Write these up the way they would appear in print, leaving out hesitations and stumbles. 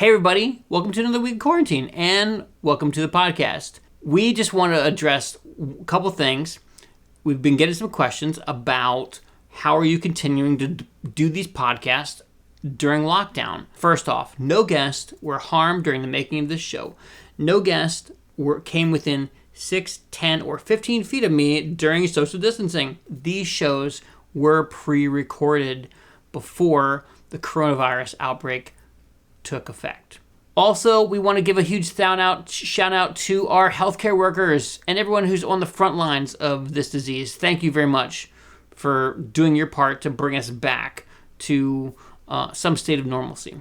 Hey everybody, welcome to another week of quarantine and welcome to the podcast. We just want to address a couple things. We've been getting some questions about how are you continuing to do these podcasts during lockdown. First off, no guests were harmed during the making of this show. No guests came within 6, 10, or 15 feet of me during social distancing. These shows were pre-recorded before the coronavirus outbreak took effect. Also, we want to give a huge shout out to our healthcare workers and everyone who's on the front lines of this disease. Thank you very much for doing your part to bring us back to some state of normalcy.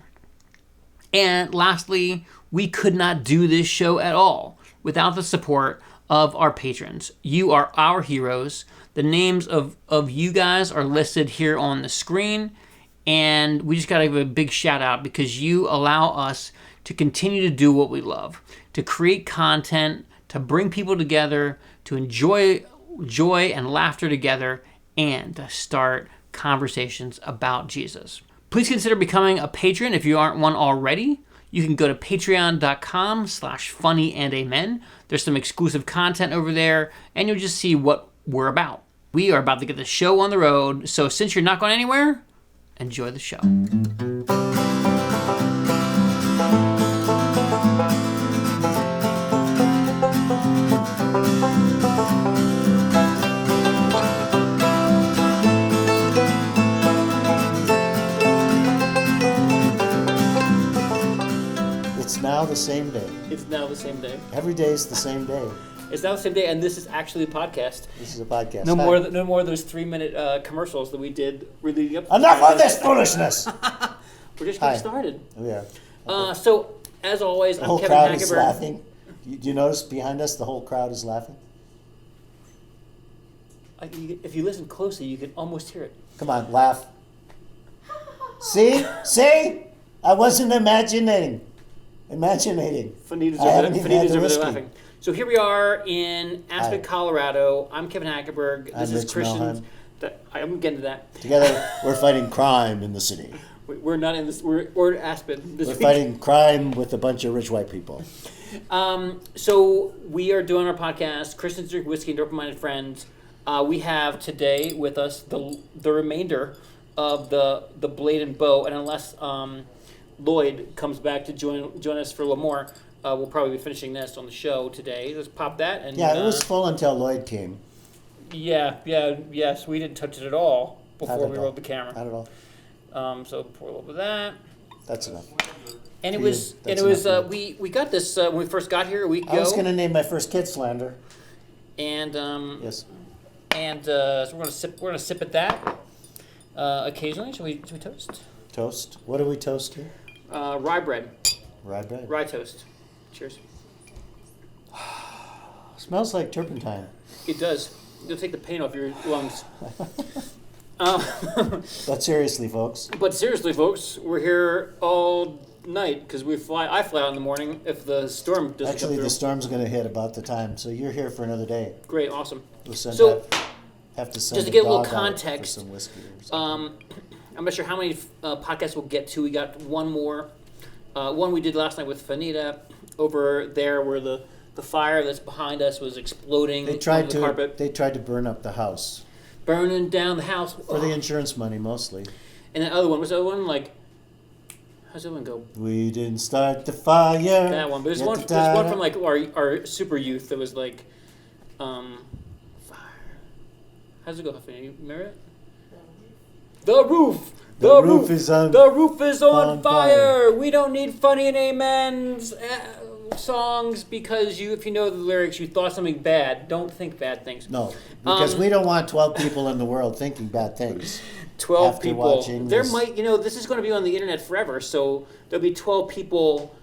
And lastly, we could not do this show at all without the support of our patrons. You are our heroes. The names of you guys are listed here on the screen. And we just got to give a big shout out because you allow us to continue to do what we love, to create content, to bring people together, to enjoy joy and laughter together, and to start conversations about Jesus. Please consider becoming a patron if you aren't one already. You can go to patreon.com/Funny&Amen. There's some exclusive content over there, and you'll just see what we're about. We are about to get the show on the road, so since you're not going anywhere, enjoy the show. It's now the same day. It's now the same day. Every day is the same day. It's now the same day, and this is actually a podcast. This is a podcast. No more of those 3-minute commercials that we did leading up to Enough of this foolishness! We're just getting started. We are. So, as always, The I'm whole Kevin crowd is Hackenberg. laughing. Do you notice behind us the whole crowd is laughing? If you listen closely, you can almost hear it. Come on, laugh. See? I wasn't imagining. Fanita's I haven't even had the over there whiskey. laughing. So here we are in Aspen, Hi. Colorado. I'm Kevin Hackenberg. This I'm is Rich Christian. Melheim. I'm getting to that. Together, we're fighting crime in the city. We're not in this. We're in Aspen. We're fighting crime with a bunch of rich white people. So we are doing our podcast, Christians Drink Whiskey and Open-Minded Friends. We have today with us the remainder of the Blade and Bow, and unless Lloyd comes back to join us for a little more, we'll probably be finishing this on the show today. Let's pop that. And Yeah, it was full until Lloyd came. Yes, we didn't touch it at all before we rolled the camera. Not at all. So pour a little bit of that. That's enough. And we got this when we first got here a week ago. I was going to name my first kid Slander. And Yes. And so we're gonna sip at that occasionally. Should we toast? Toast. What do we toast here? Rye bread. Rye bread. Rye toast. Cheers. Smells like turpentine. It does. It'll take the paint off your lungs. But seriously, folks. We're here all night because I fly out in the morning if the storm doesn't Actually, come through. the storm's going to hit about the time, so you're here for another day. Great, awesome. We'll have to send just to get a little dog out context, for some whiskey or something. I'm not sure how many podcasts we'll get to. We got one more. One we did last night with Fanita over there where the fire that's behind us was exploding on the carpet. They tried to burn up the house. Burning down the house. For the insurance money, mostly. And the other one, what's the other one? How's the other one go? We didn't start the fire. That one. But there's one from like our super youth that was like, fire. How's it go, Fanita? You remember it? The roof. The roof is on fire. We don't need Funny&Amen's songs because if you know the lyrics, you thought something bad. Don't think bad things. No, because we don't want 12 people in the world thinking bad things. 12 after people. Watching there this. might, this is going to be on the internet forever, so there'll be 12 people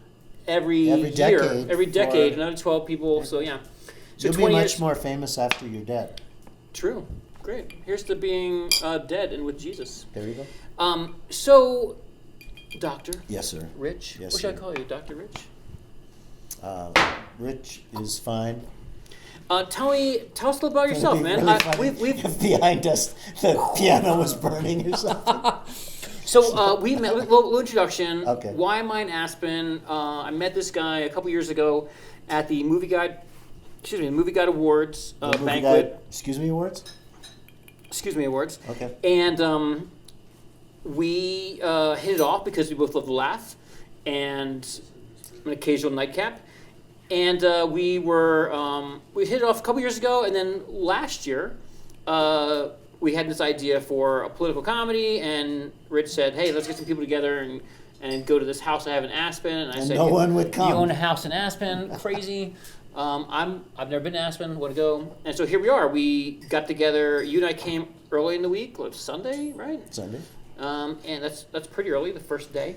every decade, another 12 people. So yeah. So You'll be much more famous after you're dead. True. Great. Here's to being dead and with Jesus. There you go. So, Doctor. Yes, sir. Rich. Yes, what sir. should I call you, Dr. Rich? Rich is fine. Tell us a little about yourself, man. Really if behind us the piano was burning or something. So we met. Little introduction. Okay. Why am I in Aspen? I met this guy a couple years ago at the Movie Guide Awards banquet. Excuse me, awards? Excuse me, awards. Okay. And we hit it off because we both love to laugh and an occasional nightcap. And we hit it off a couple years ago, and then last year we had this idea for a political comedy, and Rich said, "Hey, let's get some people together and go to this house I have in Aspen." And I said, no one would come. You own a house in Aspen? Crazy. I've never been to Aspen. Want to go? And so here we are. We got together. You and I came early in the week. It was Sunday, right? Sunday. And that's pretty early, the first day.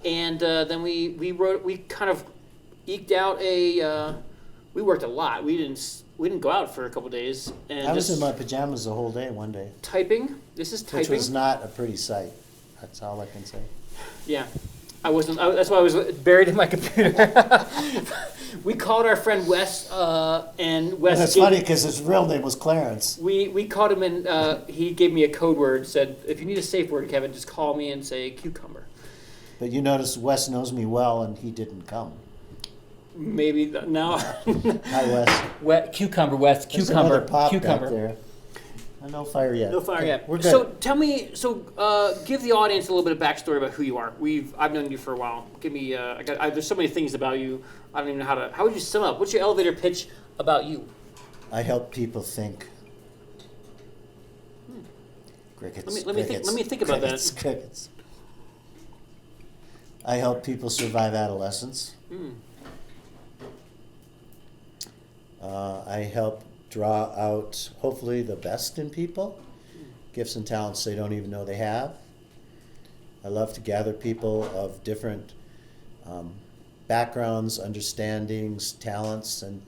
And then we kind of eked out we worked a lot. We didn't go out for a couple days. And I was in my pajamas the whole day one day. Typing. This is typing. Which was not a pretty sight. That's all I can say. Yeah. That's why I was buried in my computer. We called our friend Wes, and Wes. And it's funny because his real name was Clarence. We called him, and he gave me a code word. Said, "If you need a safe word, Kevin, just call me and say cucumber." But you notice Wes knows me well, and he didn't come. Maybe now. Hi, Wes. Cucumber, Wes. There's Cucumber. another pop Cucumber. back there. No fire yet. No fire yet. We're good. So tell me. Give the audience a little bit of backstory about who you are. I've known you for a while. Give me. There's so many things about you. I don't even know how to. How would you sum up? What's your elevator pitch about you? I help people think. Crickets. Let me think about that. Crickets. I help people survive adolescence. I help draw out, hopefully, the best in people, gifts and talents they don't even know they have. I love to gather people of different backgrounds, understandings, talents, and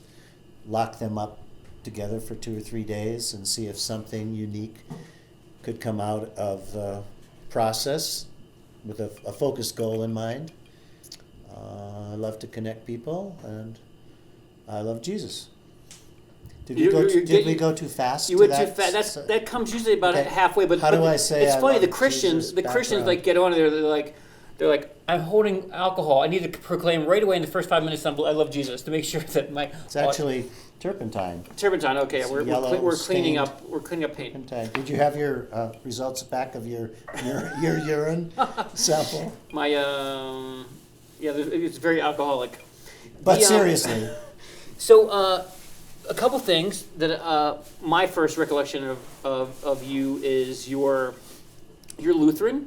lock them up together for 2 or 3 days and see if something unique could come out of the process with a focused goal in mind. I love to connect people, and I love Jesus. Did we go too fast? You went too fast. That comes usually about halfway. But how do I say? It's funny. The Christians like get on there. They're like, I'm holding alcohol. I need to proclaim right away in the first 5 minutes. I love Jesus to make sure that my. It's actually turpentine. Turpentine. Okay, we're cleaning up. We're cleaning up paint. Turpentine. Did you have your results back of your urine sample? My it's very alcoholic. But seriously. So. A couple things that my first recollection of you is you're Lutheran,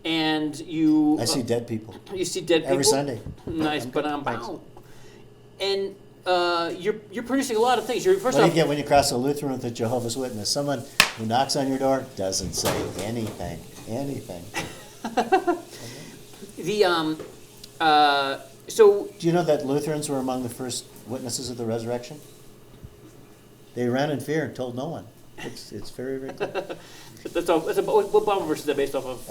and you. I see dead people. You see dead people every Sunday. Nice, but and you're producing a lot of things. What do you get when you cross a Lutheran with a Jehovah's Witness? Someone who knocks on your door doesn't say anything. So. Do you know that Lutherans were among the first witnesses of the resurrection? They ran in fear and told no one. It's very, very cool. What Bible verse is that based off of?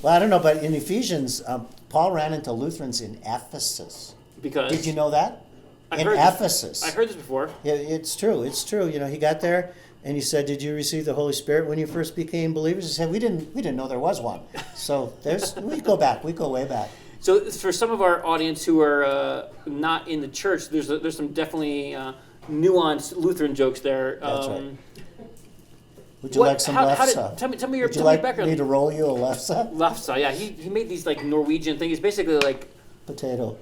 Well, I don't know, but in Ephesians, Paul ran into Lutherans in Ephesus. Because did you know that? In Ephesus. I heard this before. Yeah, it's true. It's true. You know, he got there and he said, "Did you receive the Holy Spirit when you first became believers?" He said, "We didn't know there was one." So we go back. We go way back. So for some of our audience who are not in the church, there's some definitely nuanced Lutheran jokes there. That's right. Would you like some lefse? Tell me your Would you like background. me to roll you a lefse? Lefse, yeah. He made these like Norwegian things. Basically like potato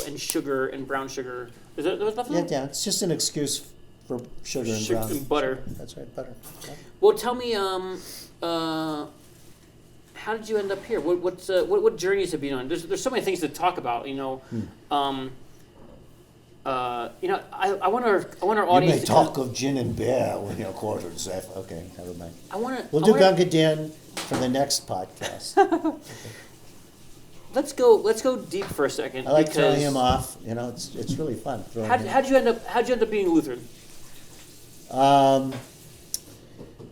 and sugar and brown sugar. Is that lefse? Yeah. It's just an excuse for sugar and brown. And butter. That's right, butter. Yeah. Well, tell me, how did you end up here? What journeys have you been on? There's so many things to talk about. You know. I want our audience. You may talk of gin and beer when you're quarters. Okay, never mind. We'll do Gunga Din for the next podcast. Okay. Let's go deep for a second. I like throwing him off. You know, it's really fun. How'd you end up being Lutheran?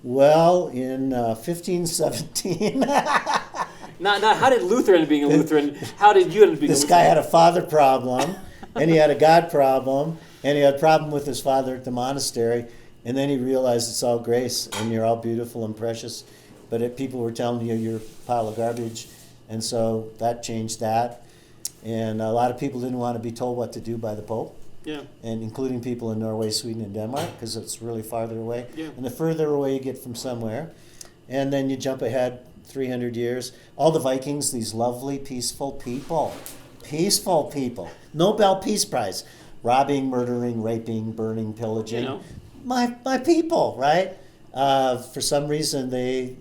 Well, in 1517. Not how did Luther end up being a Lutheran? How did you end up being a Lutheran? This guy had a father problem, and he had a God problem, and he had a problem with his father at the monastery, and then he realized it's all grace, and you're all beautiful and precious but people were telling you you're a pile of garbage, and so that changed that. And a lot of people didn't want to be told what to do by the Pope. Yeah. And including people in Norway, Sweden, and Denmark, because it's really farther away. Yeah. And the further away you get from somewhere, and then you jump ahead 300 years. All the Vikings, these lovely, peaceful people, Nobel Peace Prize, robbing, murdering, raping, burning, pillaging. You know. My people, right? For some reason, they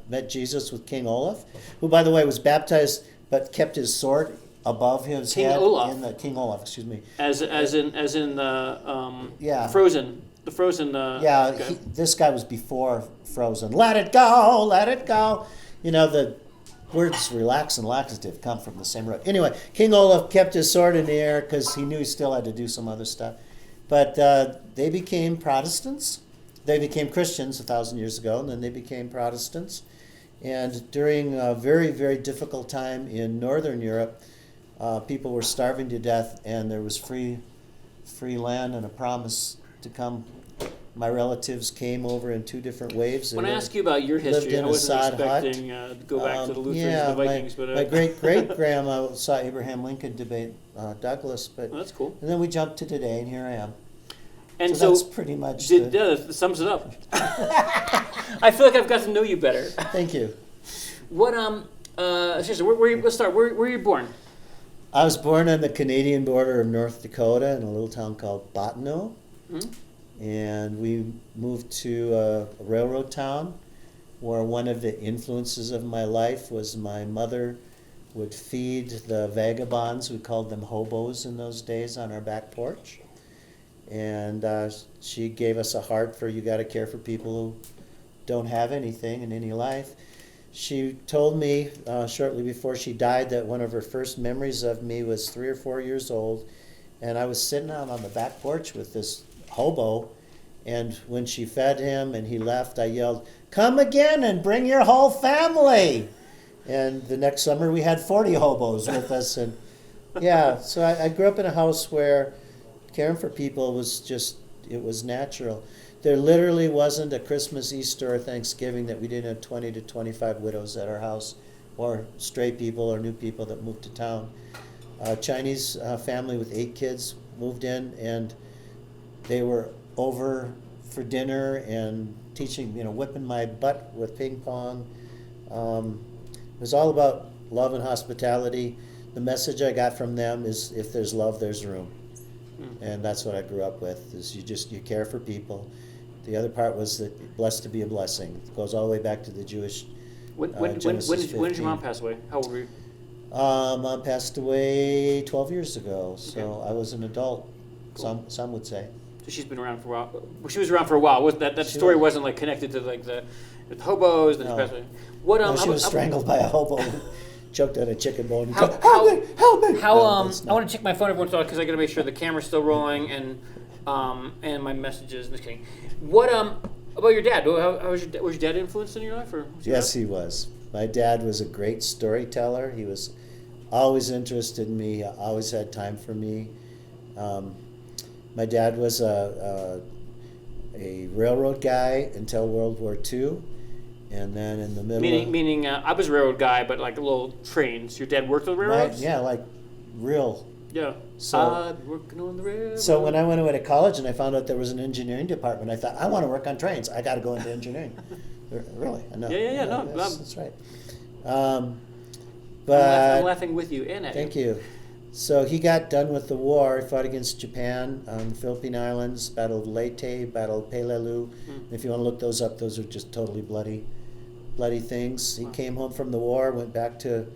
met Jesus with King Olaf, who, by the way, was baptized but kept his sword above his King head. Olaf. King Olaf, excuse me. As in the Yeah. Frozen. The Frozen. Yeah, guy. this guy was before Frozen. Let it go, let it go. You know, the words relax and laxative come from the same root. Anyway, King Olaf kept his sword in the air because he knew he still had to do some other stuff. But they became Protestants. They became Christians 1,000 years ago, and then they became Protestants. And during a very, very difficult time in Northern Europe, people were starving to death, and there was free land and a promise to come. My relatives came over in 2 different waves. When I ask you about your history, I wasn't expecting to go back to the Lutherans and the Vikings. My great-great-grandma saw Abraham Lincoln debate Douglas. But that's cool. And then we jumped to today, and here I am. And so that's pretty much that sums it up. I feel like I've got to know you better. Thank you. What seriously, let's start. Where were you born? I was born on the Canadian border of North Dakota in a little town called Bottineau. Mm-hmm. And we moved to a railroad town where one of the influences of my life was my mother would feed the vagabonds, we called them hobos in those days, on our back porch. And she gave us a heart for you got to care for people who don't have anything in any life. She told me shortly before she died that one of her first memories of me was 3 or 4 years old, and I was sitting out on the back porch with this hobo, and when she fed him and he left, I yelled, "Come again and bring your whole family!" And the next summer we had 40 hobos with us, and yeah, so I grew up in a house where caring for people was just, it was natural. There literally wasn't a Christmas, Easter, or Thanksgiving that we didn't have 20 to 25 widows at our house, or stray people or new people that moved to town. A Chinese family with 8 kids moved in, and they were over for dinner and teaching, whipping my butt with ping pong. It was all about love and hospitality. The message I got from them is, if there's love, there's room. And that's what I grew up with, is you care for people. The other part was that blessed to be a blessing. It goes all the way back to the Jewish when did your mom pass away? How old were you? Mom passed away 12 years ago, so Okay. I was an adult, Cool. some would say. So she's been around for a while. Well, she was around for a while. Wasn't that story was. wasn't like connected to like the hobos? Then No. she passed away. What No, she was strangled by a hobo, choked on a chicken bone. How, Help me! Help me! How No, that's I not- want to check my phone every once in a while because I got to make sure the camera's still rolling and my messages. Just kidding. What about your dad? How was your dad influenced in your life, or was your Yes, dad? he was. My dad was a great storyteller. He was always interested in me, always had time for me. My dad was a railroad guy until World War II, and then in the middle Meaning, I was a railroad guy, but like little trains. Your dad worked on railroads? yeah, like real. Yeah. So- working on the railroad. So when I went away to college and I found out there was an engineering department, I thought, I want to work on trains. I got to go into engineering. Really, I know. Yeah, no, that's right. I'm But laughing with you and at thank you. you. So he got done with the war. He fought against Japan on the Philippine Islands, battled Leyte, battled Peleliu. If you want to look those up, those are just totally bloody things. He came home from the war, went back to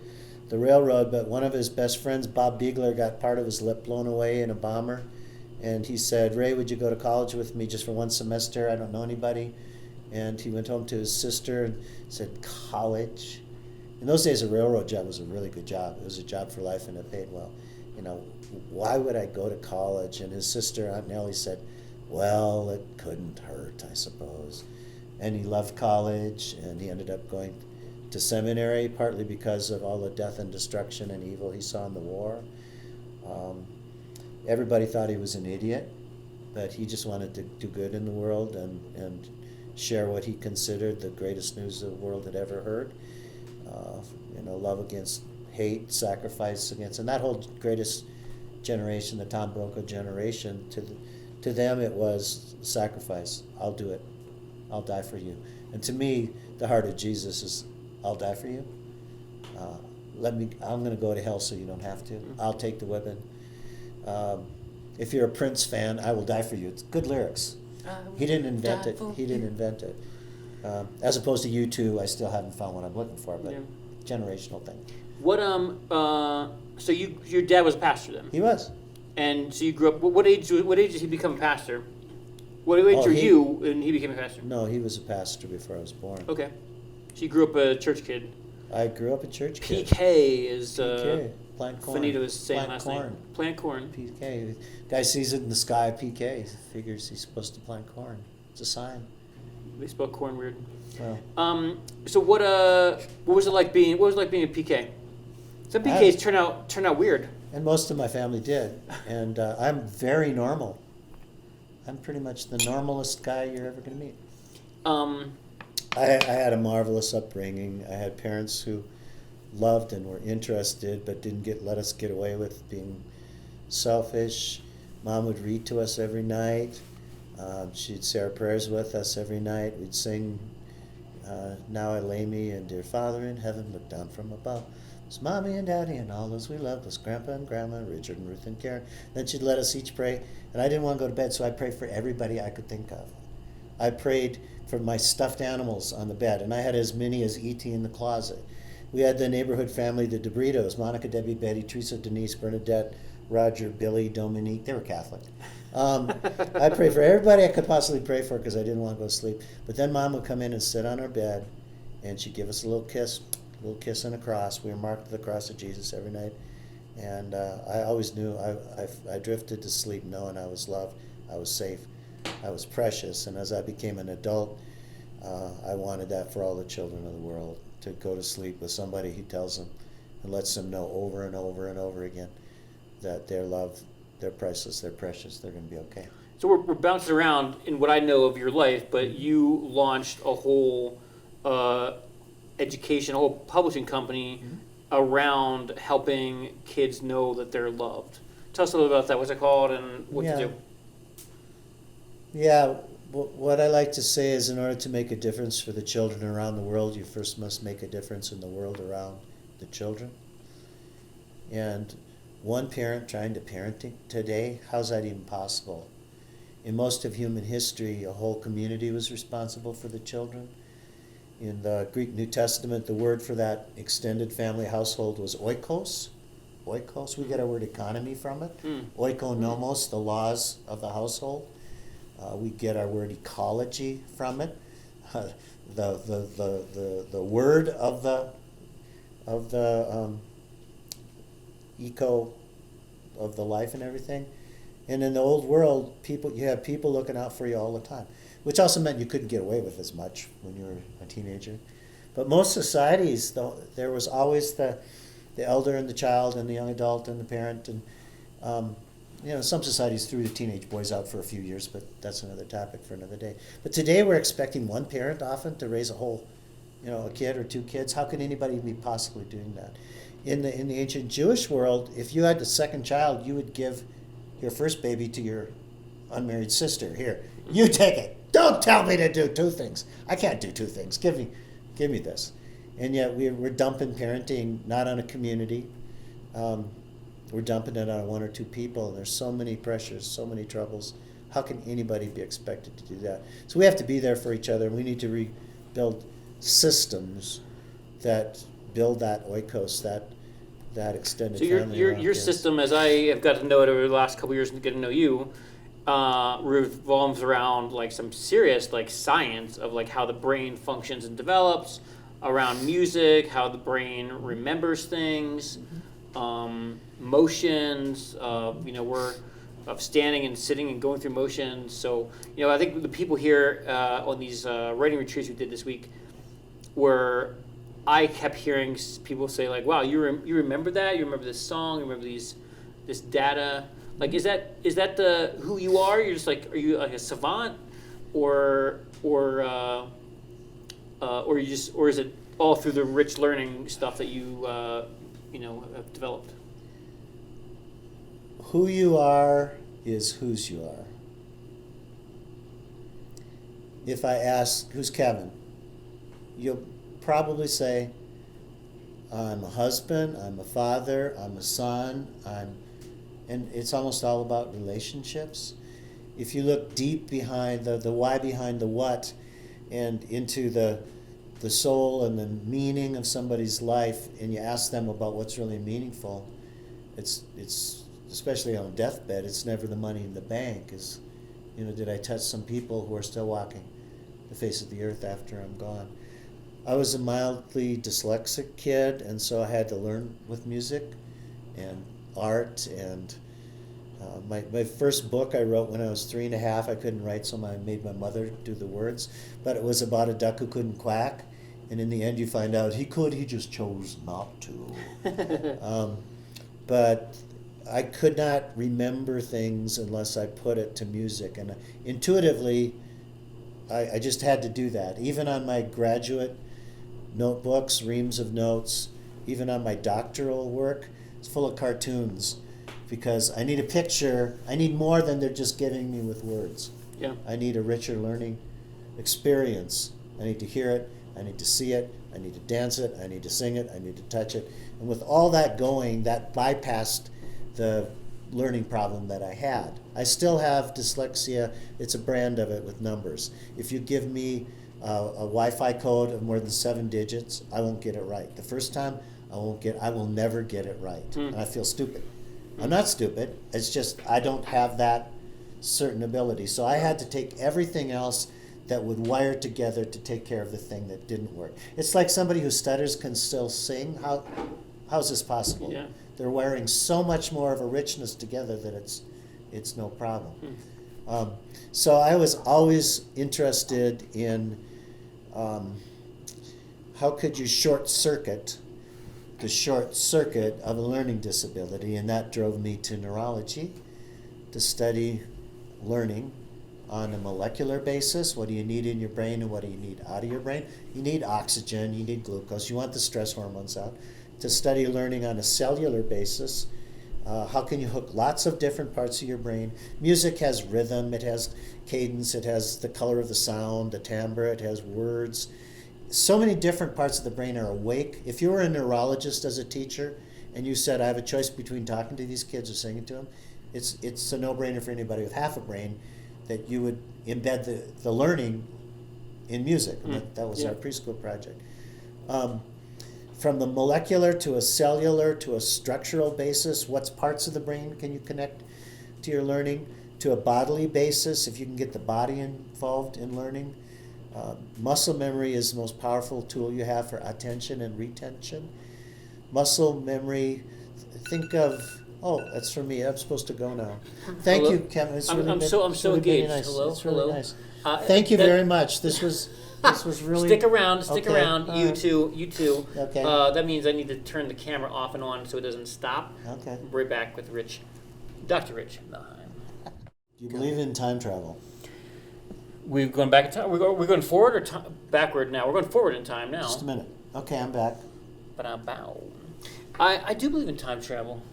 the railroad, but one of his best friends, Bob Beegler, got part of his lip blown away in a bomber. And he said, "Ray, would you go to college with me just for one semester? I don't know anybody." And he went home to his sister and said, "College?" In those days, a railroad job was a really good job. It was a job for life, and it paid well. Why would I go to college? And his sister, Aunt Nellie, said, "Well, it couldn't hurt, I suppose." And he loved college, and he ended up going to seminary, partly because of all the death and destruction and evil he saw in the war. Everybody thought he was an idiot, but he just wanted to do good in the world, and share what he considered the greatest news the world had ever heard. Love against hate, sacrifice against, and that whole greatest generation, the Tom Brokaw generation, to them it was sacrifice. I'll do it. I'll die for you. And to me, the heart of Jesus is, I'll die for you. I'm going to go to hell so you don't have to. I'll take the weapon. If you're a Prince fan, I will die for you. It's good lyrics. He didn't invent it. He didn't invent it. As opposed to U2, I still haven't found what I'm looking for, but generational thing. What so your dad was a pastor then? He was. And so you grew up. What age did he become a pastor? What age were you and he became a pastor? No, he was a pastor before I was born. Okay. So you grew up a church kid. I grew up a church kid. PK is plant corn. Finita was saying plant last corn. name. Plant corn. PK. Guy sees it in the sky. PK. He figures he's supposed to plant corn. It's a sign. They spell corn weird. Well. So what was it like being a PK? Some PKs turn out weird. And most of my family did. And I'm very normal. I'm pretty much the normalest guy you're ever going to meet. I had a marvelous upbringing. I had parents who loved and were interested, but didn't let us get away with being selfish. Mom would read to us every night. She'd say our prayers with us every night. We'd sing, Now I Lay Me, and Dear Father in Heaven, Look Down from Above. It's Mommy and Daddy and all those we loved was Grandpa and Grandma, Richard and Ruth and Karen. Then she'd let us each pray, and I didn't want to go to bed, so I prayed for everybody I could think of. I prayed for my stuffed animals on the bed, and I had as many as E.T. in the closet. We had the neighborhood family, the DeBritos, Monica, Debbie, Betty, Teresa, Denise, Bernadette, Roger, Billy, Dominique. They were Catholic. I prayed for everybody I could possibly pray for because I didn't want to go to sleep. But then Mom would come in and sit on our bed, and she'd give us a little kiss and a cross. We were marked with the cross of Jesus every night. And I always knew I drifted to sleep knowing I was loved, I was safe, I was precious. And as I became an adult, I wanted that for all the children of the world, to go to sleep with somebody who tells them and lets them know over and over and over again that they're loved, they're priceless, they're precious, they're going to be okay. So we're bouncing around in what I know of your life, but you launched a whole education, a whole publishing company around helping kids know that they're loved. Tell us a little about that. What's it called and what you do? Yeah, what I like to say is, in order to make a difference for the children around the world, you first must make a difference in the world around the children. And one parent trying to parent today, how's that even possible? In most of human history, a whole community was responsible for the children. In the Greek New Testament, the word for that extended family household was oikos. Oikos, we get our word economy from it. Oikonomos, the laws of the household. We get our word ecology from it. The word of the eco of the life and everything. And in the old world, you have people looking out for you all the time, which also meant you couldn't get away with as much when you were a teenager. But most societies, there was always the elder and the child and the young adult and the parent. And some societies threw the teenage boys out for a few years, but that's another topic for another day. But today we're expecting one parent often to raise a whole, a kid or two kids. How can anybody be possibly doing that? In the ancient Jewish world, if you had the second child, you would give your first baby to your unmarried sister. Here, you take it. Don't tell me to do two things. I can't do two things. Give me this. And yet we're dumping parenting not on a community. We're dumping it on one or two people. And there's so many pressures, so many troubles. How can anybody be expected to do that? So we have to be there for each other. We need to rebuild systems that build that oikos, that extended family. So your system, as I have got to know it over the last couple of years and get to know you, revolves around like some serious like science of like how the brain functions and develops, around music, how the brain remembers things, motions. We're of standing and sitting and going through motions. So I think the people here on these writing retreats we did this week were. I kept hearing people say like, "Wow, you remember that? You remember this song? You remember this data? Like, is that the who you are? You're just like, are you like a savant? or is it all through the rich learning stuff that you have developed? Who you are is whose you are. If I ask, who's Kevin? You'll probably say, I'm a husband, I'm a father, I'm a son, and it's almost all about relationships. If you look deep behind the why behind the what and into the soul and the meaning of somebody's life, and you ask them about what's really meaningful, it's especially on a deathbed, it's never the money in the bank. Did I touch some people who are still walking the face of the earth after I'm gone? I was a mildly dyslexic kid, and so I had to learn with music and art. And my first book I wrote when I was 3.5. I couldn't write, so I made my mother do the words. But it was about a duck who couldn't quack. And in the end, you find out he could, he just chose not to. But I could not remember things unless I put it to music. And intuitively, I just had to do that. Even on my graduate notebooks, reams of notes, even on my doctoral work, it's full of cartoons, because I need a picture. I need more than they're just giving me with words. Yeah. I need a richer learning experience. I need to hear it. I need to see it. I need to dance it. I need to sing it. I need to touch it. And with all that going, that bypassed the learning problem that I had. I still have dyslexia. It's a brand of it with numbers. If you give me a Wi-Fi code of more than 7 digits, I won't get it right. The first time, I will never get it right. And I feel stupid. I'm not stupid. It's just I don't have that certain ability. So I had to take everything else that would wire together to take care of the thing that didn't work. It's like somebody who stutters can still sing. How's this possible? Yeah. They're wiring so much more of a richness together that it's no problem. So I was always interested in how could you short circuit the short circuit of a learning disability, and that drove me to neurology to study learning on a molecular basis. What do you need in your brain and what do you need out of your brain? You need oxygen, you need glucose, you want the stress hormones out. To study learning on a cellular basis, how can you hook lots of different parts of your brain? Music has rhythm, it has cadence, it has the color of the sound, the timbre, it has words. So many different parts of the brain are awake. If you were a neurologist as a teacher and you said, I have a choice between talking to these kids or singing to them, it's a no-brainer for anybody with half a brain that you would embed the learning in music. That was our preschool project. From the molecular to a cellular to a structural basis, what parts of the brain can you connect to your learning? To a bodily basis, if you can get the body involved in learning. Muscle memory is the most powerful tool you have for attention and retention. Muscle memory, think of, that's for me. I'm supposed to go now. Thank you, Kevin. It's really I'm so really engaged. Nice. Hello, it's really hello. Nice. Thank you very much. This was really. Stick around. Okay. You too. Okay. That means I need to turn the camera off and on so it doesn't stop. Okay. We're back with Dr. Rich Melheim. Do you believe in time travel? We've gone back in time. We're going forward or backward now? We're going forward in time now. Just a minute. Okay, I'm back. But I do believe in time travel.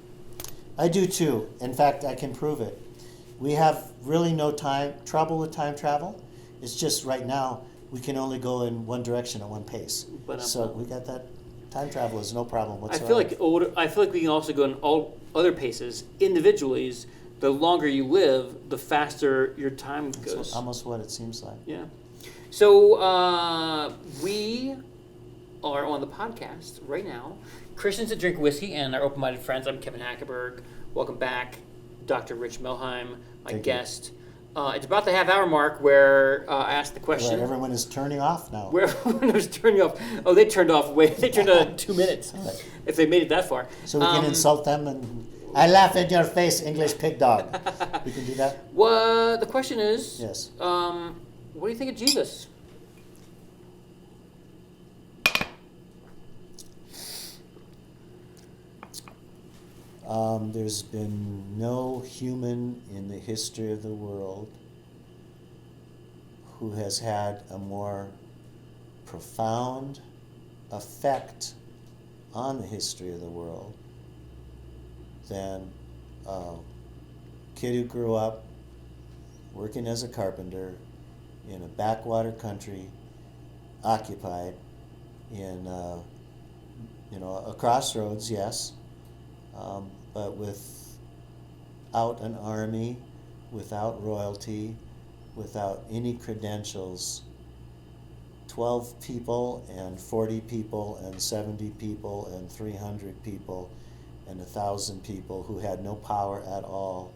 I do too. In fact, I can prove it. We have really no trouble with time travel. It's just right now we can only go in one direction at one pace. So we got that. Time travel is no problem whatsoever. I feel like we can also go in all other paces individually. The longer you live, the faster your time goes. That's almost what it seems like. Yeah. So we are on the podcast right now. Christians that drink whiskey and our open-minded friends. I'm Kevin Hackenberg. Welcome back, Dr. Rich Melheim, my guest. It's about the half-hour mark where I asked the question. Where everyone is turning off now. Where everyone is turning off. Oh, they turned off They turned on 2 minutes. Right. If they made it that far. So we can insult them and. I laugh in your face, English pig dog. We can do that? Well, the question is, yes. What do you think of Jesus? There's been no human in the history of the world who has had a more profound effect on the history of the world than a kid who grew up working as a carpenter in a backwater country, occupied in a crossroads, yes, but without an army, without royalty, without any credentials. 12 people and 40 people and 70 people and 300 people and 1,000 people who had no power at all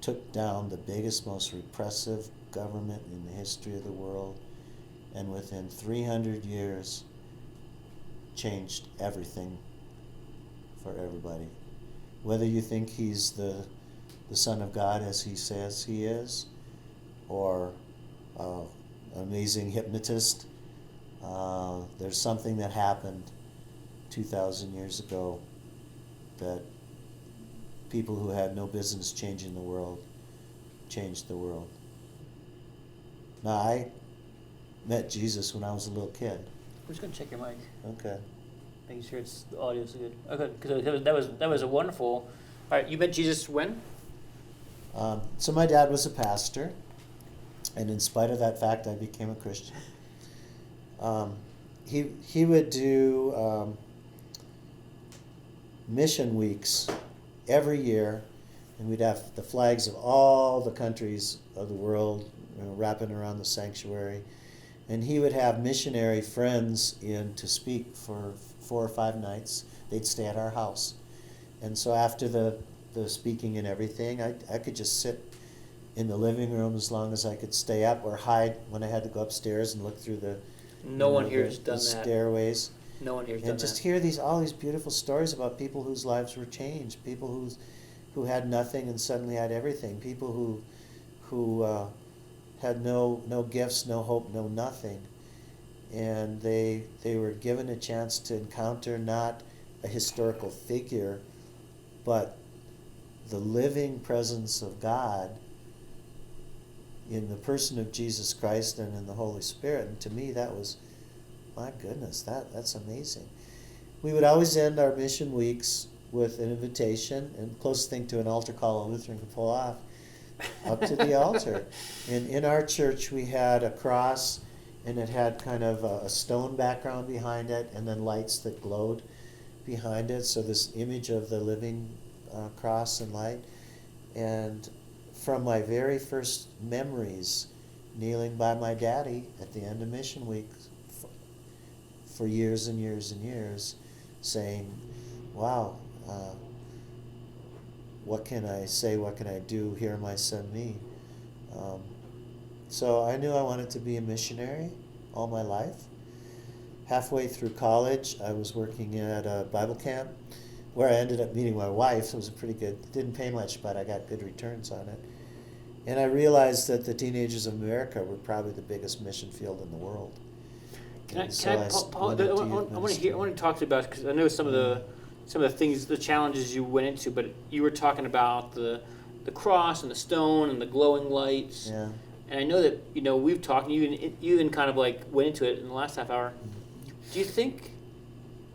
took down the biggest, most repressive government in the history of the world, and within 300 years changed everything for everybody. Whether you think he's the Son of God as he says he is, or an amazing hypnotist, there's something that happened 2,000 years ago that people who had no business changing the world changed the world. Now, I met Jesus when I was a little kid. I'm just gonna check your mic. Okay. Making sure the audio's good. Okay, because that was a wonderful. All right, you met Jesus when? So my dad was a pastor, and in spite of that fact, I became a Christian. He would do mission weeks every year, and we'd have the flags of all the countries of the world wrapping around the sanctuary. And he would have missionary friends in to speak for 4 or 5 nights. They'd stay at our house. And so after the speaking and everything, I could just sit in the living room as long as I could stay up, or hide when I had to go upstairs and look through the No one here has done that. Stairways. No one here has done that. And just hear all these beautiful stories about people whose lives were changed, people who had nothing and suddenly had everything, people who had no gifts, no hope, no nothing, and they were given a chance to encounter not a historical figure, but the living presence of God in the person of Jesus Christ and in the Holy Spirit. And to me, that was, my goodness, that's amazing. We would always end our mission weeks with an invitation, and closest thing to an altar call a Lutheran could pull off, up to the altar. And in our church, we had a cross, and it had kind of a stone background behind it, and then lights that glowed behind it. So this image of the living cross and light. And from my very first memories, kneeling by my daddy at the end of mission week for years and years and years, saying, wow, what can I say, what can I do, here am I, send me. So I knew I wanted to be a missionary all my life. Halfway through college, I was working at a Bible camp where I ended up meeting my wife. It was didn't pay much, but I got good returns on it. And I realized that the teenagers of America were probably the biggest mission field in the world. I want to talk to you about, because I know some of the things, the challenges you went into, but you were talking about the cross and the stone and the glowing lights. Yeah. And I know that we've talked. You even kind of like went into it in the last half hour. Do you think?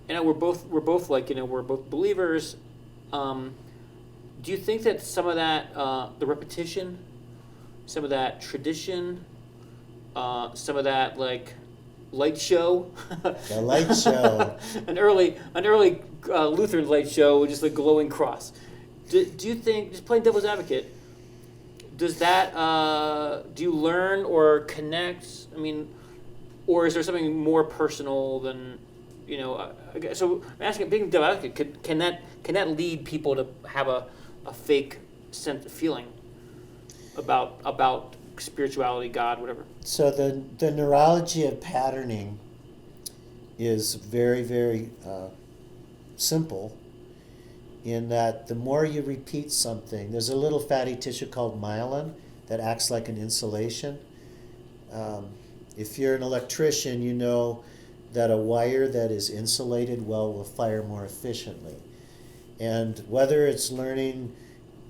And we're both like we're both believers. Do you think that some of that the repetition, some of that tradition, some of that like light show, the light show, an early Lutheran light show, just a glowing cross. Do you think, just playing devil's advocate, does that do you learn or connect? I mean, or is there something more personal than So I'm asking, being devil's advocate, can that lead people to have a fake sense of feeling about spirituality, God, whatever? So the neurology of patterning is very, very simple, in that the more you repeat something, there's a little fatty tissue called myelin that acts like an insulation. If you're an electrician, you know that a wire that is insulated well will fire more efficiently. And whether it's learning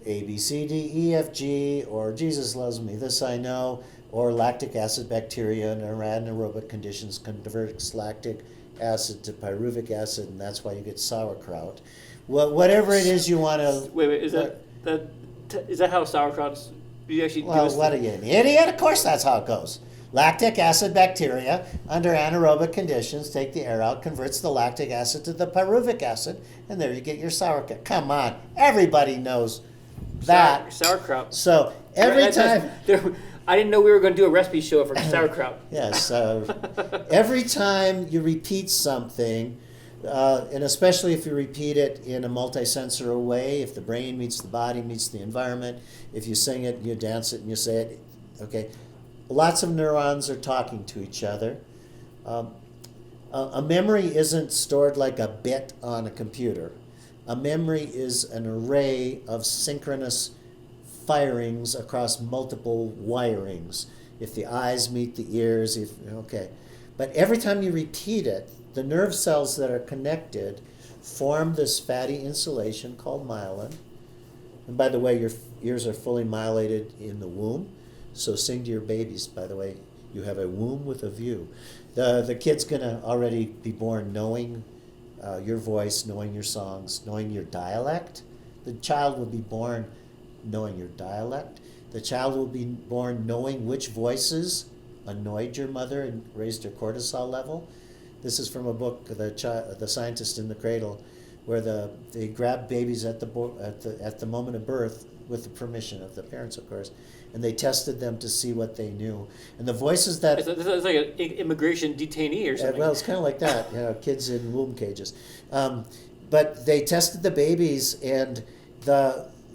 A, B, C, D, E, F, G, or Jesus loves me, this I know, or lactic acid bacteria in anaerobic conditions converts lactic acid to pyruvic acid, and that's why you get sauerkraut. Whatever it is you want to. Wait, is that how sauerkraut's? You actually give Well, us what are you, an idiot? Of course that's how it goes. Lactic acid bacteria, under anaerobic conditions, take the air out, converts the lactic acid to the pyruvic acid, and there you get your sauerkraut. Come on, everybody knows that. Sauerkraut. So every time... I didn't know we were going to do a recipe show for sauerkraut. Yes, every time you repeat something, and especially if you repeat it in a multisensorial way, if the brain meets the body, meets the environment, if you sing it, you dance it, and you say it, okay, lots of neurons are talking to each other. A memory isn't stored like a bit on a computer. A memory is an array of synchronous firings across multiple wirings. If the eyes meet the ears, okay. But every time you repeat it, the nerve cells that are connected form this fatty insulation called myelin. And by the way, your ears are fully myelated in the womb. So sing to your babies, by the way. You have a womb with a view. The kid's going to already be born knowing your voice, knowing your songs, knowing your dialect. The child will be born knowing your dialect. The child will be born knowing which voices annoyed your mother and raised your cortisol level. This is from a book, The Scientist in the Cradle, where they grab babies at the moment of birth with the permission of the parents, of course, and they tested them to see what they knew. And the voices that... It's like an immigration detainee or something. Well, it's kind of like that, kids in womb cages. But they tested the babies, and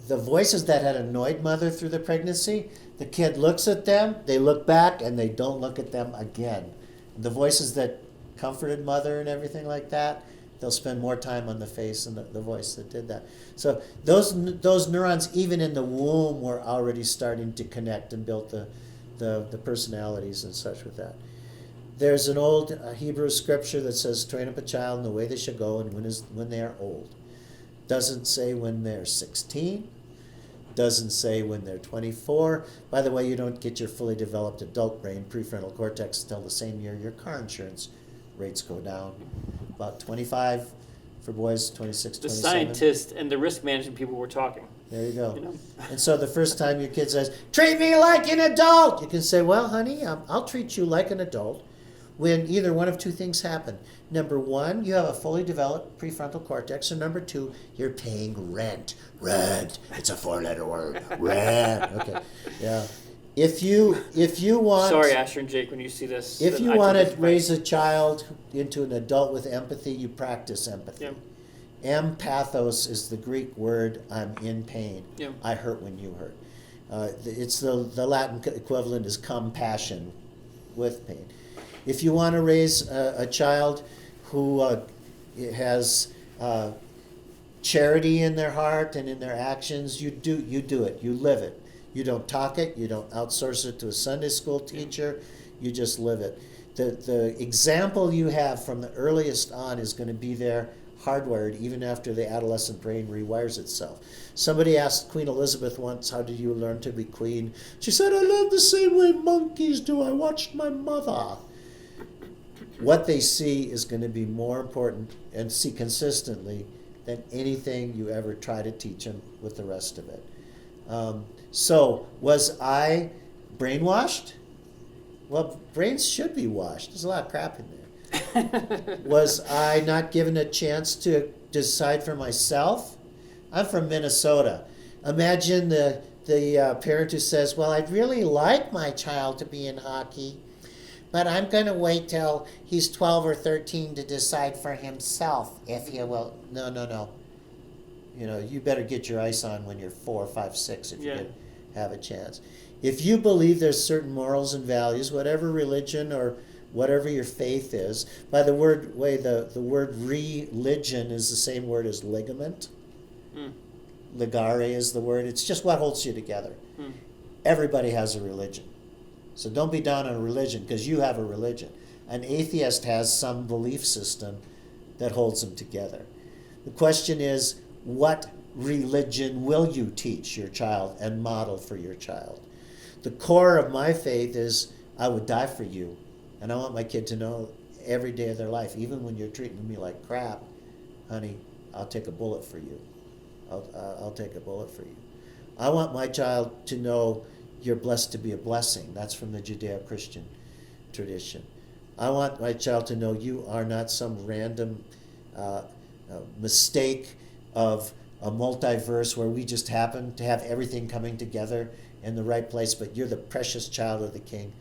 the voices that had annoyed mother through the pregnancy, the kid looks at them, they look back, and they don't look at them again. The voices that comforted mother and everything like that, they'll spend more time on the face and the voice that did that. So those neurons, even in the womb, were already starting to connect and built the personalities and such with that. There's an old Hebrew scripture that says, train up a child in the way they should go and when they are old. Doesn't say when they're 16. Doesn't say when they're 24. By the way, you don't get your fully developed adult brain, prefrontal cortex, until the same year your car insurance rates go down. About 25 for boys, 26, the 27. The scientists and the risk management people were talking. There you go. And so the first time your kid says, treat me like an adult, you can say, well, honey, I'll treat you like an adult when either one of two things happen. Number one, you have a fully developed prefrontal cortex, or number two, you're paying rent. Rent. It's a 4-letter word. Rent. Okay. Yeah. If you want... Sorry, Asher and Jake, when you see this. If you want to raise a child into an adult with empathy, you practice empathy. Yeah. Empathos is the Greek word, I'm in pain. Yeah. I hurt when you hurt. It's the Latin equivalent is compassion with pain. If you want to raise a child who has charity in their heart and in their actions, you do it. You live it. You don't talk it. You don't outsource it to a Sunday school teacher. You just live it. The example you have from the earliest on is going to be there hardwired even after the adolescent brain rewires itself. Somebody asked Queen Elizabeth once, how did you learn to be queen? She said, I learned the same way monkeys do. I watched my mother. What they see is going to be more important and see consistently than anything you ever try to teach them with the rest of it. So was I brainwashed? Well, brains should be washed. There's a lot of crap in there. Was I not given a chance to decide for myself? I'm from Minnesota. Imagine the parent who says, well, I'd really like my child to be in hockey, but I'm going to wait till he's 12 or 13 to decide for himself, if you will. No. You better get your ice on when you're 4, 5, 6 if you have a chance. If you believe there's certain morals and values, whatever religion or whatever your faith is, by the word religion is the same word as ligament. Ligare is the word. It's just what holds you together. Everybody has a religion. So don't be down on a religion because you have a religion. An atheist has some belief system that holds them together. The question is, what religion will you teach your child and model for your child? the core of my faith is I would die for you. And I want my kid to know every day of their life, even when you're treating me like crap, honey, I'll take a bullet for you. I'll take a bullet for you. I want my child to know you're blessed to be a blessing. That's from the Judeo-Christian tradition. I want my child to know you are not some random mistake of a multiverse where we just happen to have everything coming together in the right place, but you're the precious child of the King.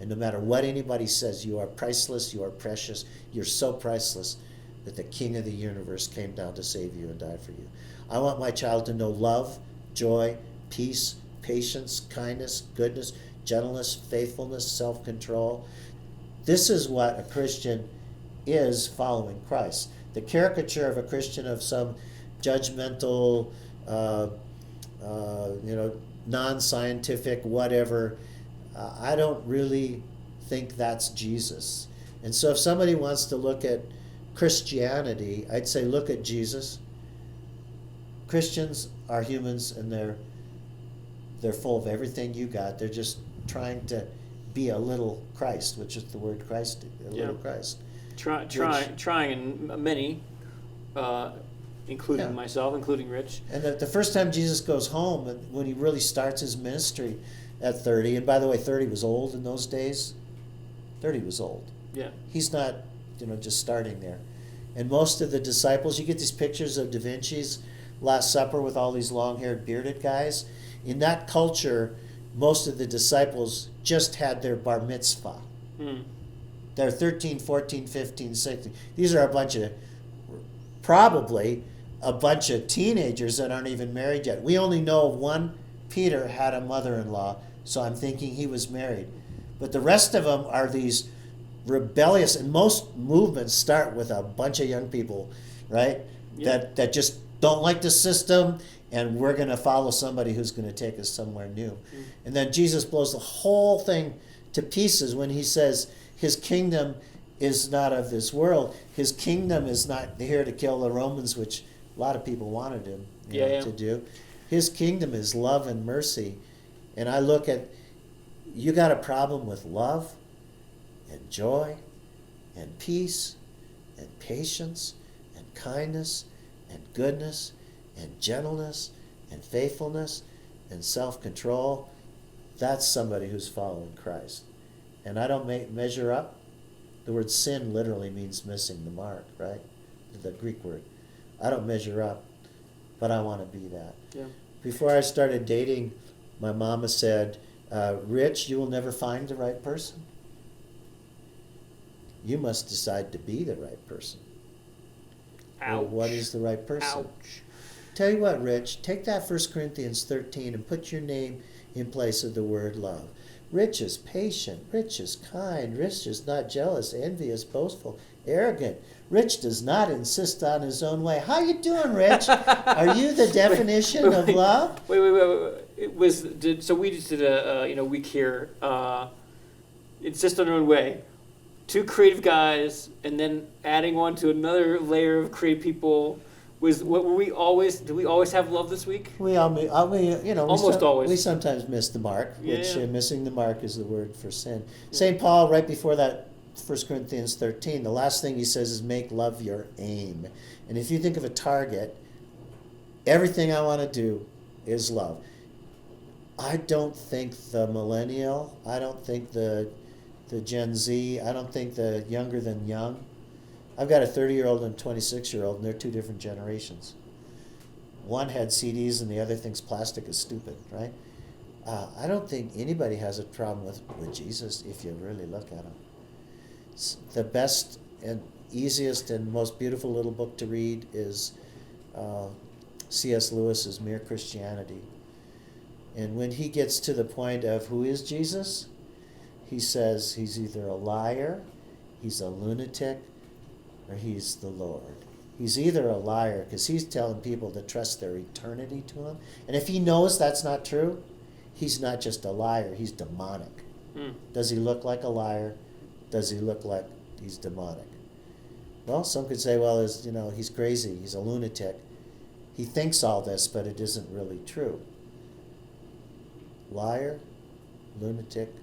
And no matter what anybody says, you are priceless, you are precious, you're so priceless that the King of the universe came down to save you and die for you. I want my child to know love, joy, peace, patience, kindness, goodness, gentleness, faithfulness, self-control. This is what a Christian is following Christ. The caricature of a Christian of some judgmental, non-scientific, whatever, I don't really think that's Jesus. And so if somebody wants to look at Christianity, I'd say look at Jesus. Christians are humans, and they're full of everything you got. They're just trying to be a little Christ, which is the word Christ, little Christ. Trying, and many, including myself, including Rich. And the first time Jesus goes home, when he really starts his ministry at 30, and by the way, 30 was old in those days. 30 was old. Yeah. He's not, just starting there. And most of the disciples, you get these pictures of Da Vinci's Last Supper with all these long-haired, bearded guys. In that culture, most of the disciples just had their bar mitzvah. They're 13, 14, 15, 16. These are probably a bunch of teenagers that aren't even married yet. We only know of one. Peter had a mother-in-law, so I'm thinking he was married. But the rest of them are these rebellious, and most movements start with a bunch of young people, right? Yeah. That just don't like the system, and we're going to follow somebody who's going to take us somewhere new. And then Jesus blows the whole thing to pieces when he says his kingdom is not of this world. His kingdom is not here to kill the Romans, which a lot of people wanted him to do. His kingdom is love and mercy. And I look at, you got a problem with love and joy and peace and patience and kindness and goodness and gentleness and faithfulness and self-control. That's somebody who's following Christ. And I don't measure up. The word sin literally means missing the mark, right? The Greek word. I don't measure up, but I want to be that. Yeah. Before I started dating, my mama said, Rich, you will never find the right person. You must decide to be the right person. Ouch. Well, what is the right person? Ouch. Tell you what, Rich, take that 1 Corinthians 13 and put your name in place of the word love. Rich is patient. Rich is kind. Rich is not jealous, envious, boastful, arrogant. Rich does not insist on his own way. How you doing, Rich? Are you the definition of love? Wait. So we just did a week here. Insist on your own way. Two creative guys, and then adding on to another layer of creative people. Do we always have love this week? Almost we sometimes miss the mark, which missing the mark is the word for sin. St. Paul, right before that, 1 Corinthians 13, the last thing he says is make love your aim. And if you think of a target, everything I want to do is love. I don't think the millennial, I don't think the Gen Z, I don't think the younger than young. I've got a 30-year-old and a 26-year-old, and they're two different generations. One had CDs and the other thinks plastic is stupid, right? I don't think anybody has a problem with Jesus if you really look at him. It's the best and easiest and most beautiful little book to read is C.S. Lewis's Mere Christianity. And when he gets to the point of who is Jesus, he says he's either a liar, he's a lunatic, or he's the Lord. He's either a liar because he's telling people to trust their eternity to him. And if he knows that's not true, he's not just a liar, he's demonic. Does he look like a liar? Does he look like he's demonic? Well, some could say, well, he's crazy, he's a lunatic. He thinks all this, but it isn't really true. Liar, lunatic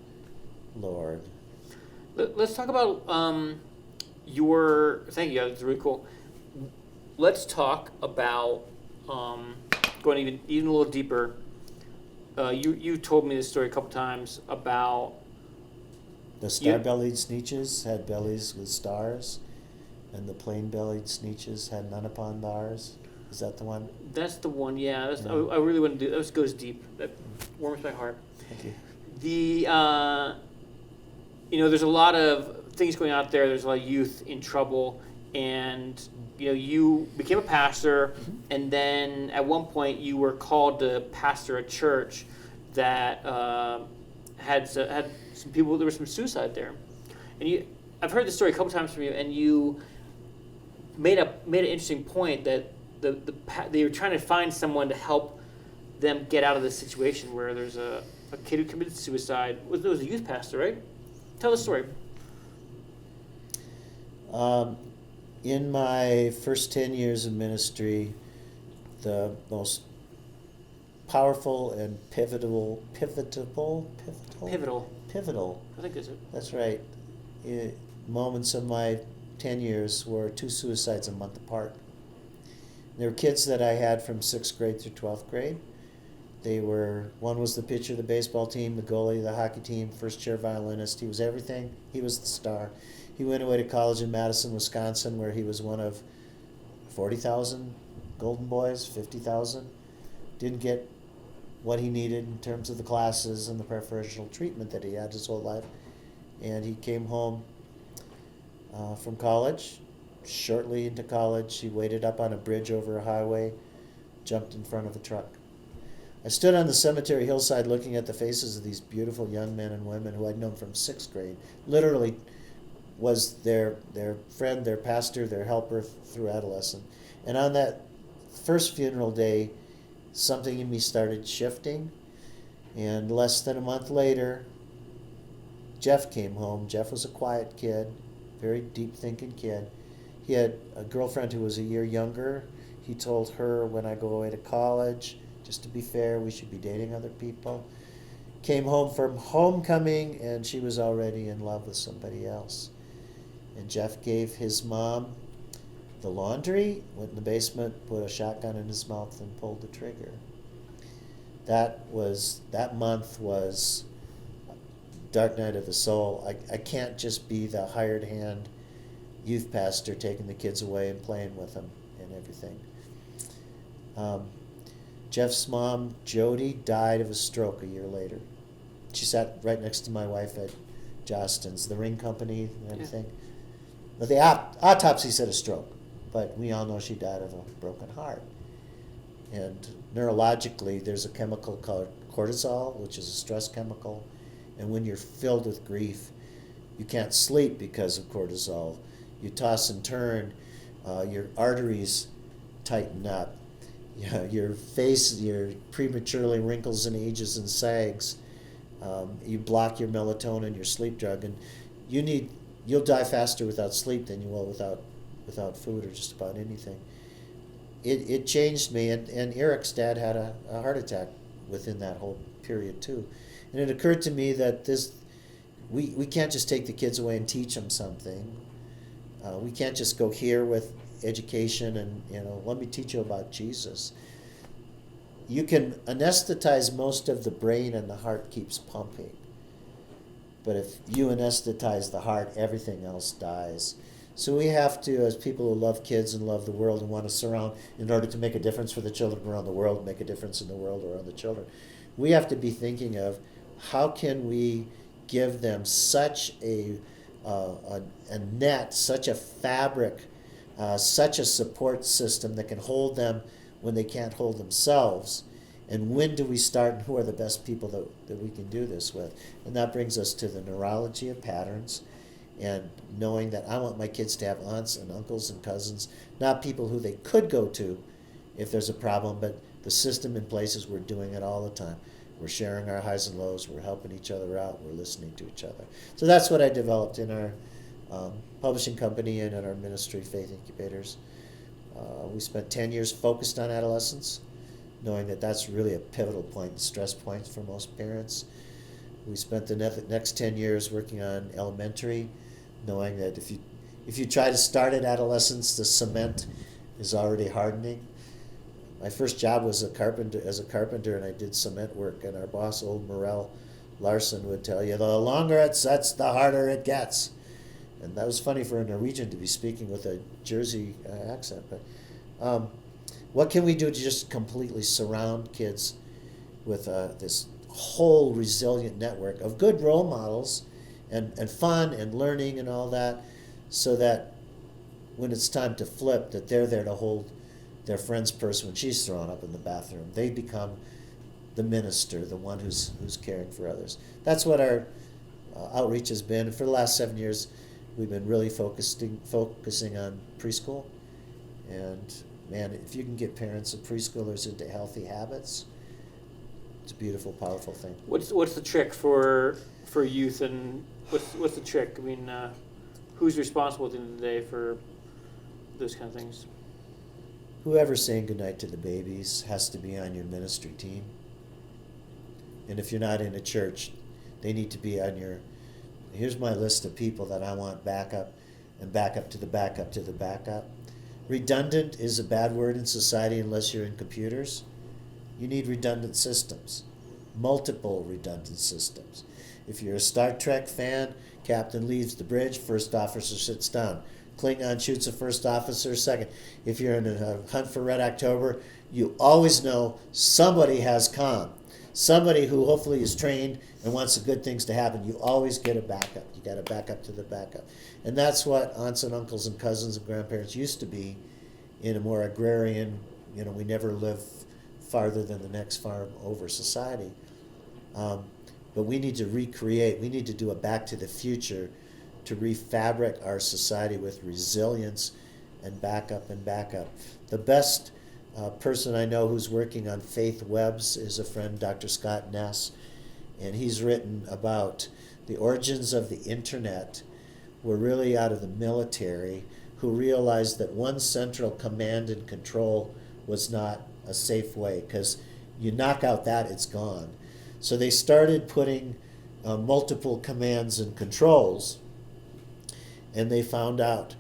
lord. Let's talk about Thank you, that's really cool. Let's talk about going even a little deeper. You told me this story a couple times about The star-bellied sneetches had bellies with stars, and the plain-bellied sneetches had none upon theirs. Is that the one? That's the one. Yeah, Yeah. I really want to do. That goes deep. That warms my heart. Thank you. There's a lot of things going out there. There's a lot of youth in trouble, and you became a pastor, and then at one point you were called to pastor a church that had some people. There was some suicide there, and I've heard this story a couple times from you, and you made an interesting point that they were trying to find someone to help them get out of this situation where there's a kid who committed suicide. It was a youth pastor, right? Tell the story. In my first 10 years of ministry, the most powerful and pivotal. I think That's right. Moments of my 10 years were 2 suicides a month apart. There were kids that I had from 6th grade through 12th grade. One was the pitcher of the baseball team, the goalie, the hockey team, first chair violinist. He was everything. He was the star. He went away to college in Madison, Wisconsin, where he was one of 40,000 Golden Boys, 50,000. Didn't get what he needed in terms of the classes and the preferential treatment that he had his whole life. And he came home from college. Shortly into college, he waited up on a bridge over a highway, jumped in front of a truck. I stood on the cemetery hillside looking at the faces of these beautiful young men and women who I'd known from 6th grade. Literally was their friend, their pastor, their helper through adolescence. And on that first funeral day, something in me started shifting. And less than a month later, Jeff came home. Jeff was a quiet kid, very deep-thinking kid. He had a girlfriend who was a year younger. He told her, when I go away to college, just to be fair, we should be dating other people. Came home from homecoming, and she was already in love with somebody else. And Jeff gave his mom the laundry, went in the basement, put a shotgun in his mouth, and pulled the trigger. That month was dark night of the soul. I can't just be the hired hand youth pastor taking the kids away and playing with them and everything. Jeff's mom, Jody, died of a stroke a year later. She sat right next to my wife at Jostens, the ring company and everything. Yeah. But the autopsy said a stroke, but we all know she died of a broken heart. And neurologically, there's a chemical called cortisol, which is a stress chemical. And when you're filled with grief, you can't sleep because of cortisol. You toss and turn, your arteries tighten up. Your face, prematurely wrinkles and ages and sags. You block your melatonin, your sleep drug, and you'll die faster without sleep than you will without food or just about anything. It changed me, and Eric's dad had a heart attack within that whole period too. And it occurred to me that we can't just take the kids away and teach them something. We can't just go here with education and let me teach you about Jesus. You can anesthetize most of the brain and the heart keeps pumping. But if you anesthetize the heart, everything else dies. So we have to, as people who love kids and love the world and want to surround, in order to make a difference for the children around the world, make a difference in the world around the children, we have to be thinking of how can we give them such a net, such a fabric, such a support system that can hold them when they can't hold themselves. And when do we start, and who are the best people that we can do this with? And that brings us to the neurology of patterns and knowing that I want my kids to have aunts and uncles and cousins, not people who they could go to if there's a problem, but the system in place is we're doing it all the time. We're sharing our highs and lows, we're helping each other out, we're listening to each other. So that's what I developed in our publishing company and in our ministry, Faith Incubators. We spent 10 years focused on adolescence, knowing that that's really a pivotal point, stress point for most parents. We spent the next 10 years working on elementary, knowing that if you try to start at adolescence, the cement is already hardening. My first job was as a carpenter, and I did cement work. And our boss, old Morel Larson, would tell you, the longer it sets, the harder it gets. And that was funny for a Norwegian to be speaking with a Jersey accent. But what can we do to just completely surround kids with this whole resilient network of good role models and fun and learning and all that, so that when it's time to flip, that they're there to hold their friend's purse when she's thrown up in the bathroom. They become the minister, the one who's caring for others. That's what our outreach has been. And for the last 7 years, we've been really focusing on preschool. And man, if you can get parents of preschoolers into healthy habits, it's a beautiful, powerful thing. What's the trick for youth, and what's the trick? I mean, who's responsible at the end of the day for those kind of things? Whoever's saying goodnight to the babies has to be on your ministry team. And if you're not in a church, they need to be on your... Here's my list of people that I want backup, and backup to the backup to the backup. Redundant is a bad word in society unless you're in computers. You need redundant systems, multiple redundant systems. If you're a Star Trek fan, captain leaves the bridge, first officer sits down. Klingon shoots a first officer second. If you're in a hunt for Red October, you always know somebody has comm. Somebody who hopefully is trained and wants the good things to happen. You always get a backup. You got a backup to the backup. And that's what aunts and uncles and cousins and grandparents used to be in a more agrarian, we never live farther than the next farm over society. But we need to recreate. We need to do a back to the future to refabric our society with resilience and backup and backup. The best person I know who's working on faith webs is a friend, Dr. Scott Ness, and he's written about the origins of the internet were really out of the military, who realized that one central command and control was not a safe way, because you knock out that, it's gone. So they started putting multiple commands and controls, and they found out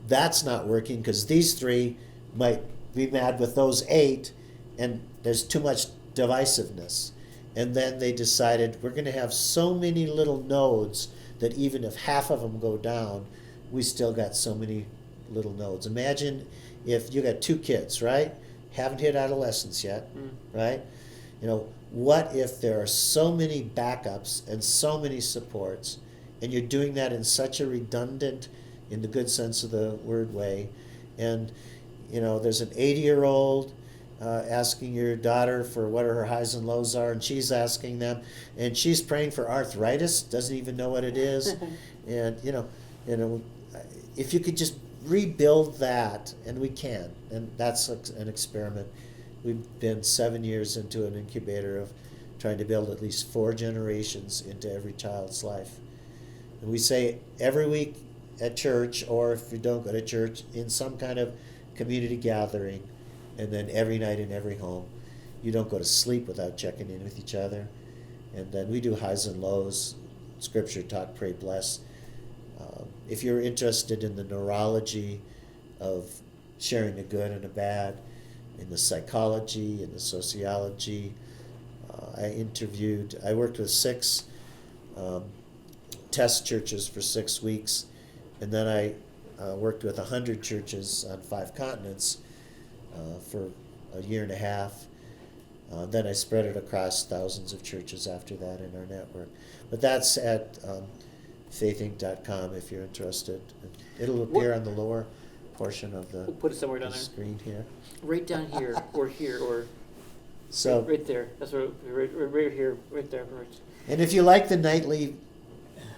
that's not working because these three might be mad with those 8, and there's too much divisiveness. And then they decided we're going to have so many little nodes that even if half of them go down, we still got so many little nodes. Imagine if you got 2 kids, right? Haven't hit adolescence yet, right? What if there are so many backups and so many supports, and you're doing that in such a redundant, in the good sense of the word, way, and there's an 80-year-old asking your daughter for what her highs and lows are, and she's asking them, and she's praying for arthritis, doesn't even know what it is, and if you could just rebuild that, and we can, and that's an experiment. We've been 7 years into an incubator of trying to build at least 4 generations into every child's life. And we say every week at church, or if you don't go to church, in some kind of community gathering, and then every night in every home. You don't go to sleep without checking in with each other. And then we do highs and lows, scripture, talk, pray, bless. If you're interested in the neurology of sharing a good and a bad, in the psychology, in the sociology, I worked with 6 test churches for 6 weeks, and then I worked with 100 churches on 5 continents for a year and a half. Then I spread it across thousands of churches after that in our network. But that's at faithinc.com if you're interested. It'll appear on the lower portion of the We'll put it somewhere down there. screen here. Right down here, or So, right there. That's right here, right there. Right. and if you like the nightly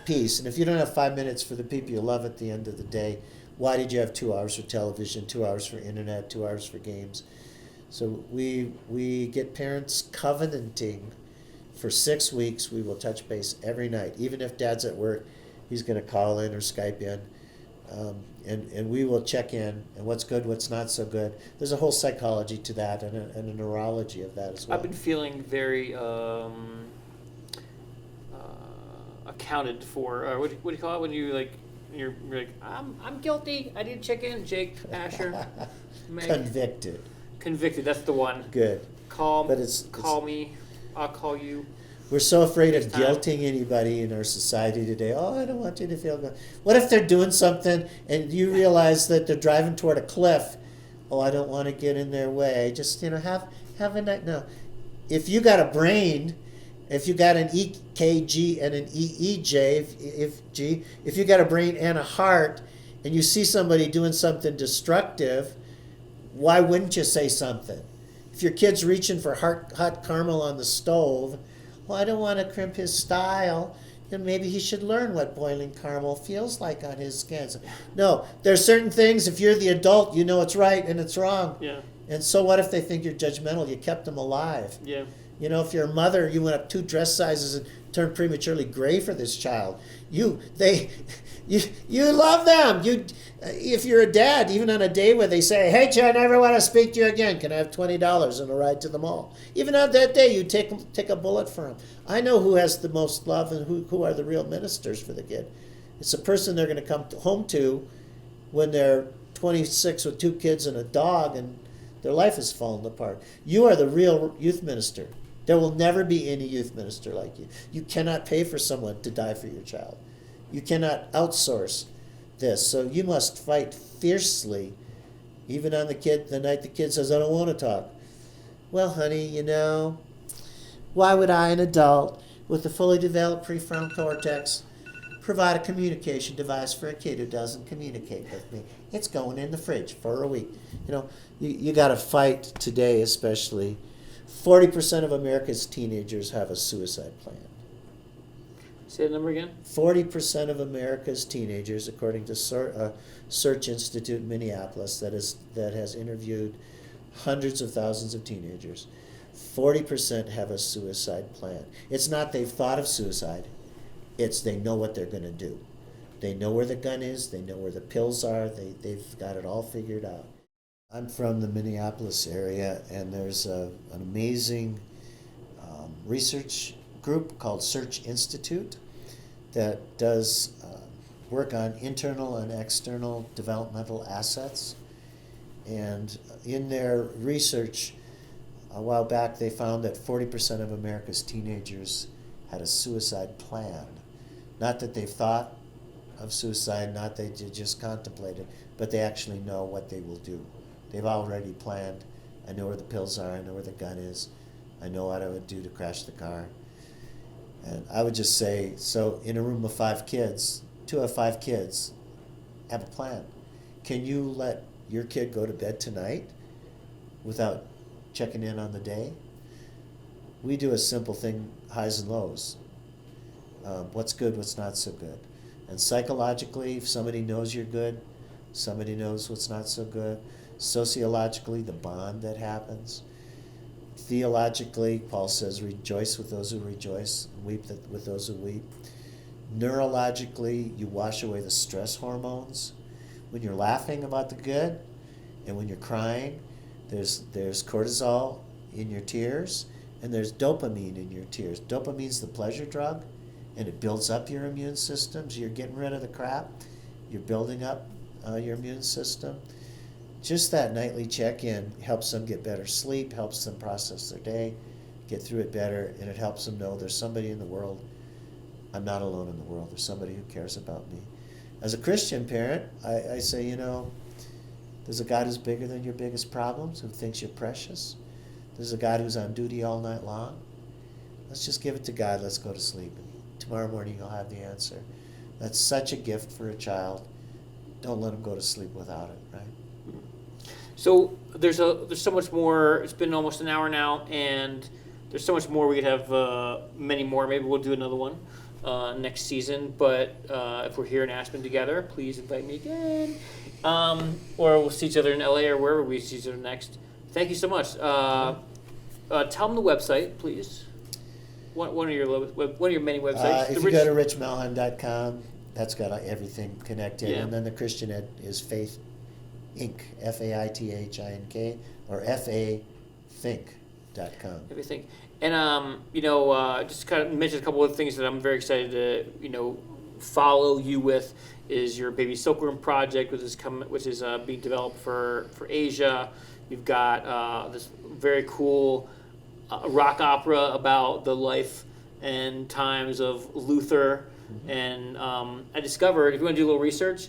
piece, and if you don't have 5 minutes for the people you love at the end of the day, why did you have 2 hours for television, 2 hours for internet, 2 hours for games? So we get parents covenanting for 6 weeks. We will touch base every night. Even if dad's at work, he's going to call in or Skype in. And we will check in, and what's good, what's not so good. There's a whole psychology to that, and a neurology of that as well. I've been feeling very accounted for. What do you call it when you like? You're like, I'm guilty. I need chicken. Jake, Asher, Meg. Convicted. That's the one. Good. Call But me. I'll call you. we're so afraid of Next time. guilting anybody in our society today. Oh, I don't want you to feel good. What if they're doing something and you realize that they're driving toward a cliff? Oh, I don't want to get in their way. Just, have a night. No. If you got a brain, if you got an EKG and an EEG, if you got a brain and a heart, and you see somebody doing something destructive, why wouldn't you say something? If your kid's reaching for hot caramel on the stove, well, I don't want to crimp his style. Maybe he should learn what boiling caramel feels like on his skin. No, there's certain things, if you're the adult, you know it's right and it's wrong. Yeah. And so what if they think you're judgmental? You kept them alive. Yeah. If you're a mother, you went up 2 dress sizes and turned prematurely gray for this child. You love them. If you're a dad, even on a day where they say, "Hey, I never want to speak to you again. Can I have $20 and a ride to the mall?" Even on that day, you take a bullet for them. I know who has the most love and who are the real ministers for the kid. It's a person they're going to come home to when they're 26 with 2 kids and a dog and their life has fallen apart. You are the real youth minister. There will never be any youth minister like you. You cannot pay for someone to die for your child. You cannot outsource this. So you must fight fiercely, even on the night the kid says, "I don't want to talk." Well, honey, why would I, an adult with a fully developed prefrontal cortex, provide a communication device for a kid who doesn't communicate with me? It's going in the fridge for a week. You got to fight today, especially. 40% of America's teenagers have a suicide plan. Say the number again. 40% of America's teenagers, according to Search Institute in Minneapolis, that has interviewed hundreds of thousands of teenagers, 40% have a suicide plan. It's not they've thought of suicide. It's they know what they're going to do. They know where the gun is. They know where the pills are. They've got it all figured out. I'm from the Minneapolis area, and there's an amazing research group called Search Institute that does work on internal and external developmental assets. And in their research a while back, they found that 40% of America's teenagers had a suicide plan. Not that they've thought of suicide, not that they just contemplated, but they actually know what they will do. They've already planned. I know where the pills are. I know where the gun is. I know what I would do to crash the car. And I would just say, so in a room of 5 kids, 2 out of 5 kids have a plan. Can you let your kid go to bed tonight without checking in on the day? We do a simple thing, highs and lows. What's good, what's not so good. And psychologically, if somebody knows you're good, somebody knows what's not so good. Sociologically, the bond that happens. Theologically, Paul says, rejoice with those who rejoice, weep with those who weep. Neurologically, you wash away the stress hormones. When you're laughing about the good and when you're crying, there's cortisol in your tears and there's dopamine in your tears. Dopamine's the pleasure drug, and it builds up your immune system. So you're getting rid of the crap. You're building up your immune system. Just that nightly check-in helps them get better sleep, helps them process their day, get through it better, and it helps them know there's somebody in the world. I'm not alone in the world. There's somebody who cares about me. As a Christian parent, I say, there's a God who's bigger than your biggest problems, who thinks you're precious. There's a God who's on duty all night long. Let's just give it to God. Let's go to sleep. And tomorrow morning you'll have the answer. That's such a gift for a child. Don't let them go to sleep without it, right? So there's so much more. It's been almost an hour now, and there's so much more. We could have many more. Maybe we'll do another one next season. But if we're here in Aspen together, please invite me again. Or we'll see each other in LA or wherever we see each other next. Thank you so much. Tell them the website, please. One of your many websites. If you go to richmelheim.com, that's got everything connected. Yeah. And then the Christian Ed is Faith Inc., Faithink, or FA Think. CWDW&TOMF.com. Everything. And, just kind of mention a couple of things that I'm very excited to, follow you with is your Baby Silkworm project, which is being developed for Asia. You've got this very cool rock opera about the life and times of Luther. Mm-hmm. And I discovered, if you want to do a little research,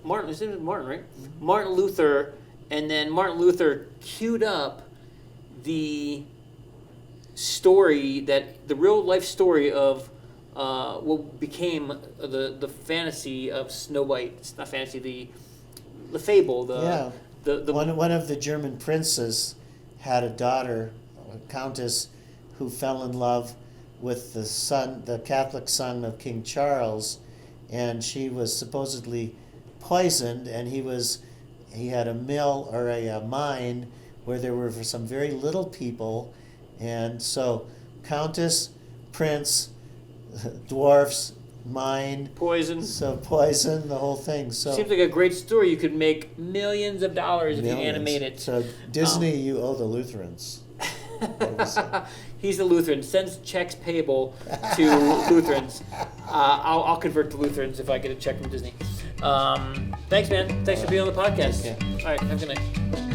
Martin, his name is Martin, right? Mm-hmm. Martin Luther, and then Martin Luther queued up the real life story of what became the fantasy of Snow White. It's not fantasy, the fable. One of the German princes had a daughter, a countess, who fell in love with the Catholic son of King Charles, and she was supposedly poisoned, and he had a mill or a mine where there were some very little people, and so countess, prince, dwarfs, mine, poison, the whole thing. So seems like a great story. You could make millions of dollars if you animate it. So Disney, you owe the Lutherans. He's the Lutheran. Sends checks payable to Lutherans. I'll convert to Lutherans if I get a check from Disney. Thanks, man. Thanks for being on the podcast. Okay. All right, have a good night.